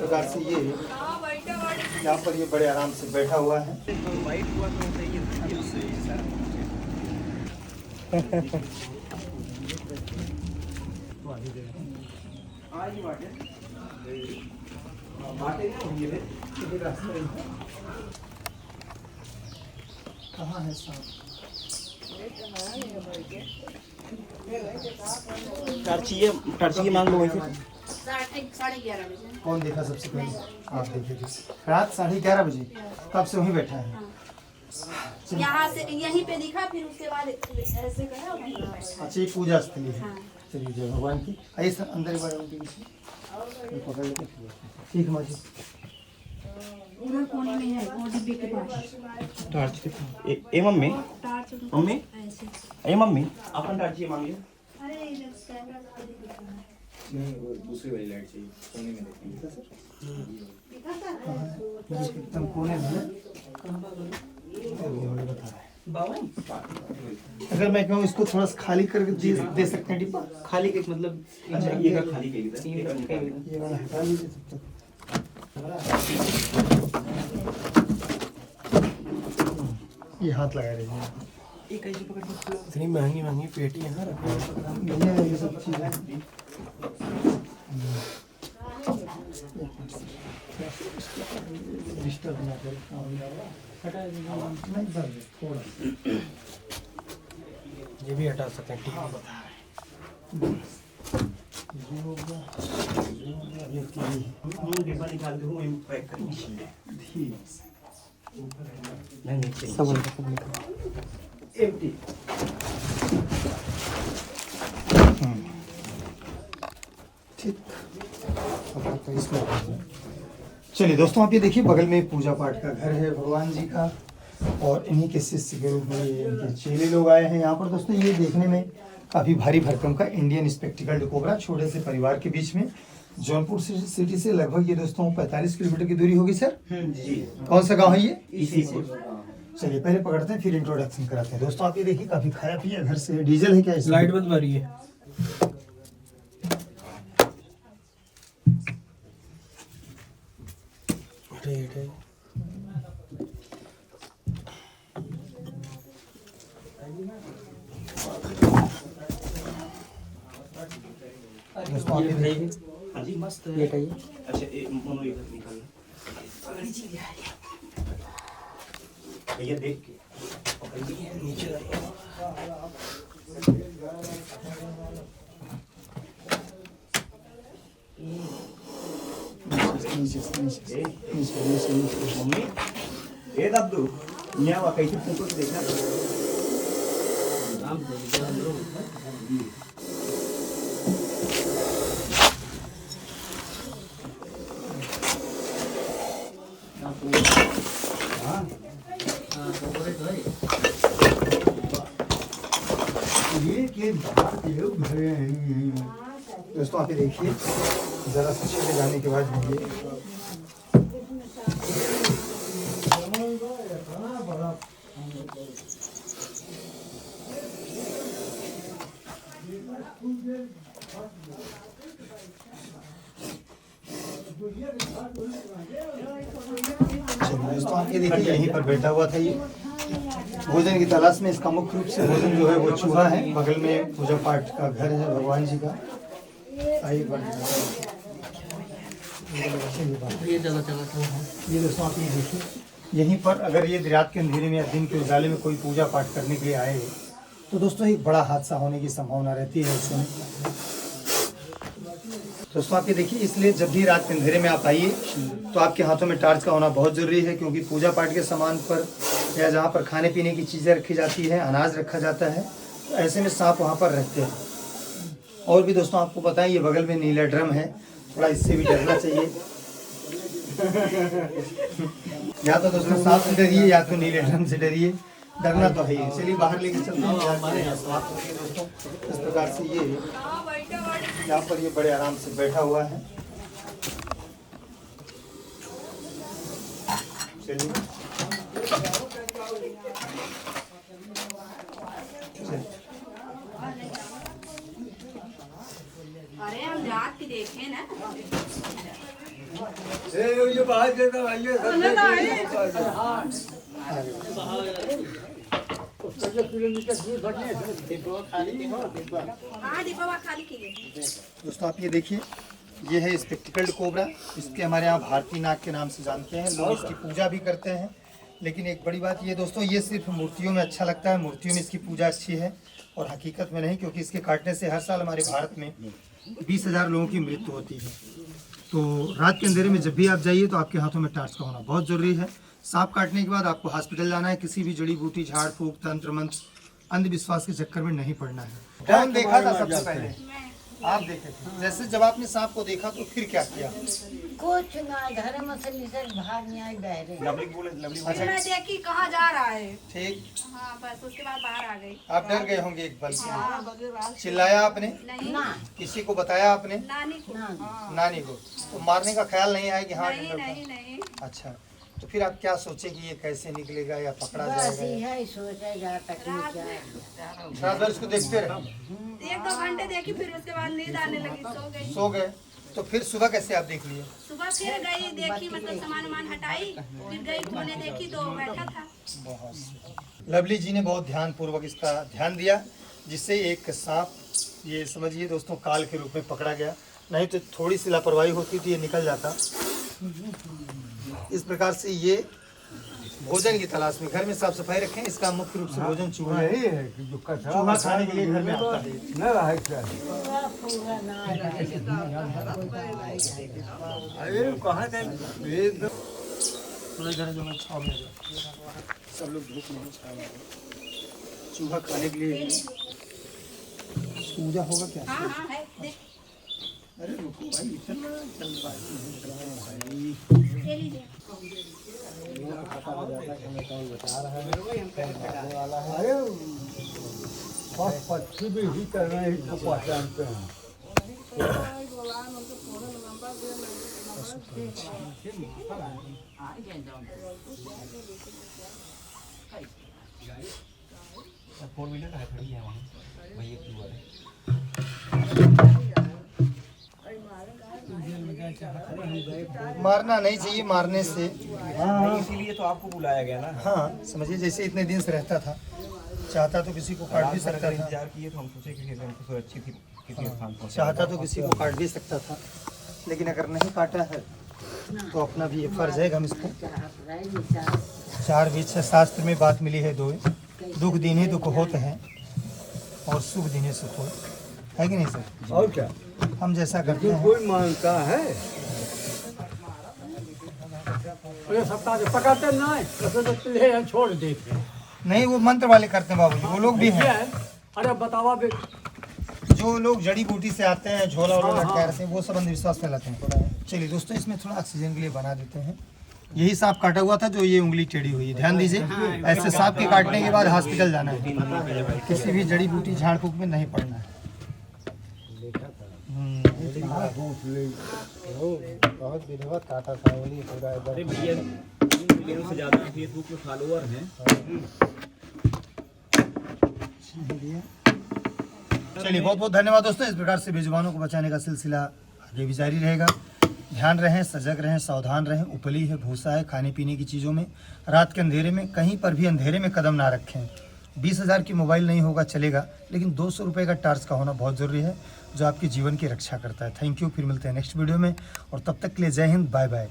प्रकार से ये यहाँ पर ये बड़े आराम से बैठा हुआ है। कहाँ है सांप? टर्ची मांग लो वहीं से। 11:30 बजे। कौन देखा सबसे पहले? आप देखे रात 11:30 बजे तब से वहीं बैठा है। यहाँ से यहीं पे दिखा, फिर उसके बाद ऐसे करा वहीं पे बैठा। अच्छा, ये पूजा स्थली है। हाँ। चलिए जय भगवान की। आइए सर अंदर ही बढ़े पकड़ लेते। ठीक है माजी। उधर कोने में है, वो डिब्बे के पास। टर्च ए मम्मी मम्मी ए मम्मी अपन टर्ची मांगिए। अरे इधर कैमरा लगा दे। नहीं, वो दूसरी वाली लाइट चाहिए, कोने में देखना सर। एकदम कोने में है। अगर मैं कहूँ इसको थोड़ा सा खाली करके दे सकते हैं डिब्बा? खाली के मतलब ये का खाली के ये वाला हटा लीजिए तब तक। ये हाथ लगा रही है। इतनी महंगी महंगी पेटी यहाँ ये सब चीज़ें डिस्टर्ब ना करे। नहीं सर, थोड़ा ये भी हटा सकते हैं। टीवी बता ये हो गया, ये डिब्बा निकाल के वो पैक करेंगे। ठीक नहीं सब एम्प्टी। ठीक। अब इसमें चलिए दोस्तों, आप ये देखिए बगल में पूजा पाठ का घर है भगवान जी का, और इन्हीं के शिष्य के रूप में ये इनके चेले लोग आए हैं यहाँ पर। दोस्तों ये देखने में काफ़ी भारी भरकम का इंडियन स्पेक्टिकल्ड कोबरा छोटे से परिवार के बीच में जौनपुर सिटी से लगभग ये दोस्तों 45 किलोमीटर की दूरी होगी सर। जी। कौन सा गाँव है ये? इसी चलिए पहले पकड़ते हैं, फिर इंट्रोडक्शन कराते हैं। दोस्तों आप ये देखिए काफ़ी खाया पिया घर से। डीजल है क्या इसमें? लाइट बंद मारी है। दोस्तों आप ये देखिए, जी मस्त है। ये हटाइए। अच्छा मोनो इधर निकालना। अगली चीज है ये देख के नीचे मम्मी ए दब्दू यहाँ वा कैसे फोटो देखना। दोस्तों आप ये देखिए, जरा सा चले जाने के बाद ये दोस्तों आप ये देखिए यहीं पर बैठा हुआ था ये भोजन की तलाश में। इसका मुख्य रूप से भोजन जो है वो चूहा है। बगल में पूजा पाठ का घर है भगवान जी का। आइए ये दोस्तों आप ये देखिए, यहीं पर अगर ये रात के अंधेरे में या दिन के उजाले में कोई पूजा पाठ करने के लिए आए तो दोस्तों एक बड़ा हादसा होने की संभावना रहती है उसमें। दोस्तों आप ये देखिए, इसलिए जब भी रात के अंधेरे में आप आइए तो आपके हाथों में टार्च का होना बहुत ज़रूरी है, क्योंकि पूजा पाठ के सामान पर या जहाँ पर खाने पीने की चीज़ें रखी जाती है, अनाज रखा जाता है, तो ऐसे में सांप वहाँ पर रहते हैं। और भी दोस्तों आपको बताएं, ये बगल में नीला ड्रम है, थोड़ा इससे भी डरना चाहिए। या तो दोस्तों सांप से डरिए या तो नीले ड्रम से डरिए, डरना तो है ही। चलिए बाहर लेके चलते हैं। दोस्तों इस प्रकार से ये यहाँ पर ये बड़े आराम से बैठा हुआ है। चलिए अरे हम रात की देखे ना। हाँ दीपा खाली कीजिए। दोस्तों आप ये देखिए, ये है स्पेक्टिकल्ड कोबरा। इसके हमारे यहाँ भारतीय नाग के नाम से जानते हैं लोग, इसकी पूजा भी करते हैं। लेकिन एक बड़ी बात ये दोस्तों, ये सिर्फ मूर्तियों में अच्छा लगता है, मूर्तियों में इसकी पूजा अच्छी है और हकीकत में नहीं, क्योंकि इसके काटने से हर साल हमारे भारत में 20,000 लोगों की मृत्यु होती है। तो रात के अंधेरे में जब भी आप जाइए तो आपके हाथों में टार्च का होना बहुत ज़रूरी है। सांप काटने के बाद आपको हॉस्पिटल जाना है, किसी भी जड़ी बूटी, झाड़ फूक, तंत्र मंत्र, अंधविश्वास के चक्कर में नहीं पड़ना है। कौन देखा था सबसे पहले? आप देखे थे। जैसे जब आपने सांप को देखा तो फिर क्या किया? कुछ ना, घर में से निकल बाहर नहीं आई बहरे। फिर मैं देखी कहाँ जा रहा है। ठीक। हाँ बस उसके बाद बाहर आ गई। आप डर गए होंगे एक पल के। हाँ, चिल्लाया आपने? नहीं किसी को बताया आपने? नानी को। हाँ। नानी को। तो मारने का ख्याल नहीं आया कि हाँ नहीं डर था? नहीं नहीं। अच्छा, तो फिर आप क्या सोचे कि ये कैसे निकलेगा या पकड़ा बस जाएगा? यही सोचा जाता कि क्या रात भर इसको देखते रहे? 1-2 घंटे देखी, फिर उसके बाद नींद आने लगी, सो गई। सो गए। तो फिर सुबह कैसे आप देख लिए? सुबह फिर गई, देखी, मतलब सामान हटाई, फिर गई खोने, देखी तो बैठा था। बहुत सही। लवली जी ने बहुत ध्यान पूर्वक इसका ध्यान दिया, जिससे एक सांप, ये समझिए दोस्तों, काल के रूप में पकड़ा गया। नहीं तो थोड़ी सी लापरवाही होती तो ये निकल जाता। इस प्रकार से ये भोजन की तलाश में, घर में साफ सफाई रखें। इसका मुख्य रूप से भोजन चूहा है। चूहा खाने के लिए घर में आता है। पूरा ना पूरे घर जो मैं छाव में सब लोग धूप में छाव में। चूहा खाने के लिए पूजा होगा क्या? हाँ हाँ है, देख अरे रुको भाई, इतना चल रहा है। ले लीजिए। अरे पक्षी भी ही करना ही को पहचानते हैं। फोर व्हीलर है, खड़ी है वहाँ भैया की हुआ है। मारना नहीं चाहिए, मारने से इसीलिए तो आपको बुलाया गया ना। हाँ समझिए, जैसे इतने दिन से रहता था, चाहता तो किसी को काट भी सकता था, इंतजार किए तो हम सोचे कि हमको सुरक्षित ही किसी स्थान पर चाहता तो किसी को काट भी सकता था, लेकिन अगर नहीं काटा है तो अपना भी ये फर्ज है कि हम इसको। 4 बीच से शास्त्र में बात मिली है, 2 दुख दीने दुख होते हैं और सुख दीने सुख होते है कि नहीं सर? और क्या, हम जैसा करते जो हैं। कोई मानता है अरे सप्ताह से पकाते नहीं, तो ले हम छोड़ देते हैं। नहीं, वो मंत्र वाले करते हैं बाबूजी, वो लोग भी क्या हैं। है? अरे बतावा बे, जो लोग जड़ी बूटी से आते हैं, झोला वोला लटका रहते हैं, वो सब अंधविश्वास फैलाते हैं। चलिए दोस्तों, इसमें थोड़ा ऑक्सीजन के लिए बना देते हैं। यही सांप काटा हुआ था जो ये उंगली टेढ़ी हुई है, ध्यान दीजिए। ऐसे सांप के काटने के बाद हॉस्पिटल जाना है, किसी भी जड़ी बूटी झाड़ फूक में नहीं पड़ना है। बहुत दिनों काटा था, पूरा अरे भैया से ज़्यादा फेसबुक में फॉलोअर हैं। चलिए बहुत बहुत धन्यवाद दोस्तों। इस प्रकार से बेजुबानों को बचाने का सिलसिला आगे भी जारी रहेगा। ध्यान रहें, सजग रहें, सावधान रहें। उपली है, भूसा है, खाने पीने की चीज़ों में रात के अंधेरे में कहीं पर भी अंधेरे में कदम ना रखें। 20,000 की मोबाइल नहीं होगा चलेगा, लेकिन 200 रुपये का टार्च का होना बहुत ज़रूरी है, जो आपके जीवन की रक्षा करता है। थैंक यू, फिर मिलते हैं नेक्स्ट वीडियो में, और तब तक के लिए जय हिंद, बाय बाय।